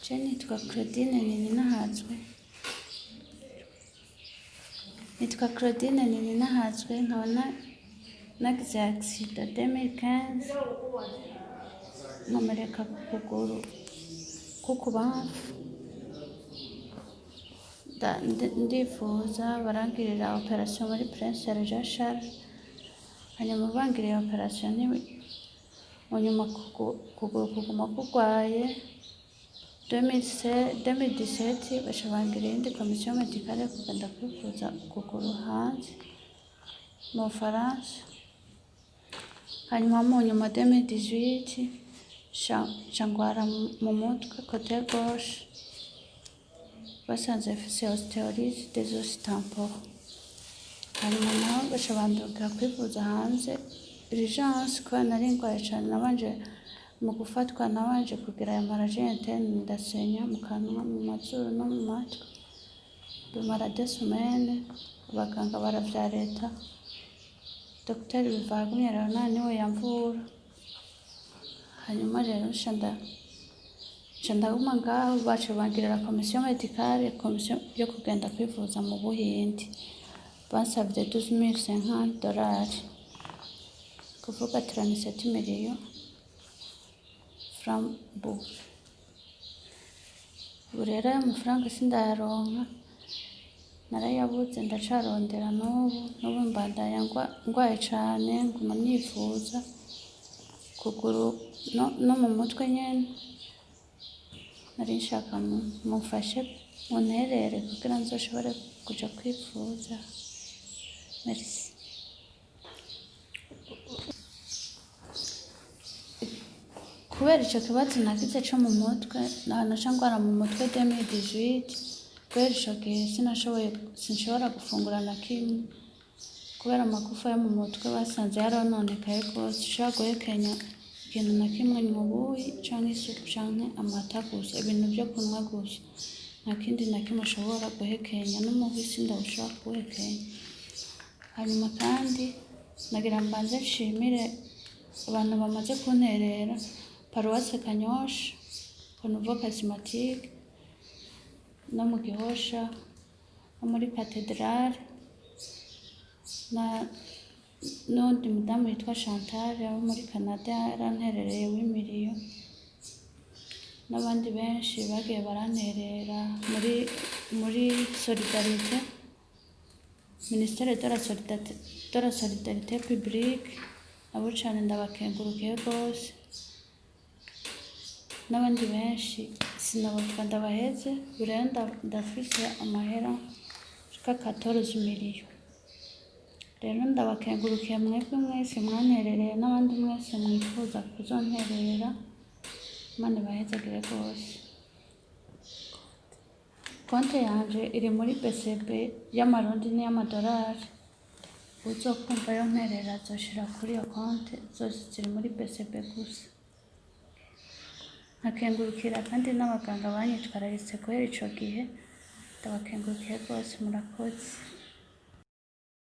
Je nitwa Claudine Ninahazwe. Nkaba nagize accident 2015 nkomereka ku kuguru k'ukubamfu. Ndifuza barangirira operation muri Prince Regent Charles, hanyuma bangiriye operation munyuma kuguru kuguma kugwaye 2017 baca bangiriye indi komisiyo medicale kugenda kwivuza ukuguru hanze mu Bufaransa. Hanyuma mu nyuma 2018 shangwara mu mutwe côté gauche, basanze mfise ostéolise des os temporaux. Hanyuma naho baca bandungika kwivuza hanze urgence, kubera nari ndwaye cane. Nabanje mu gufatwa nabanje kugira hemorrhagie interne, ndasenya mu kanwa, mu mazuru no mu matwi, bimara 2 semaines. Abaganga baravya leta, Dr Bivagumye Leonard niwe yamvura. Hanyuma rero ndaguma ngaho, baca bangirira komisiyo medicale, komisiyo yo kugenda kwivuza mu Buhindi. Bansavye $12,500, kuvuga 37 millions francs bu. Ubu rero ayo mafaranga sindayaronka, narayabuze, ndacarondera n'ubu mbandanya ngwaye cane, nguma nifuza kuguru no mu mutwe nyene. Nari nshaka mumfashe munterere kugira nzoshobore kuja kwivuza. Merci. Kubera ico kibazo nagize co mu mutwe, naca ngwara mu mutwe 2018. Kubera ico gihe sinshobora gufungura na kimwe, kubera amagufa yo mu mutwe basanze yarononekaye rwose. Sinshobora guhekenya ikintu na kimwe, n'ubuyi canke isupu canke amata gusa, ibintu vyo kunywa gusa, nta kindi na kimwe ushobora guhekenya, n'umuhwi sindawushobora kuwuhekenya. Hanyuma kandi nagira mbanze nshimire abantu bamaze kunterera, Paroisse Kanyosha, Renouveau Charismatique, no mu Gihosha, no muri Cathedrale, n'undi mudamu yitwa Chantal abo muri Canada yaranterereye w'imiliyo, n'abandi benshi bagiye baranterera muri Solidarité, Ministère de la Solidarité Publique. Abo cane ndabakengurukiye rwose, n'abandi benshi sinabavuga ndabaheze. Rero ndafise amahera ashika 14 millions. Rero ndabakengurukiye mwebwe mwese mwanterereye, n'abandi mwese mwifuza kuzonterera. Imana ibahezagire rwose. Konte yanje iri muri BCB y'amarundi n'amadolari. Uzokumva yo nterera azoshira kuri iyo konte, zose ziri muri BCB gusa. Nkakengurukira kandi n'abaganga banyitwararitse kubera ico gihe, ndabakengurukiye rwose, murakoze.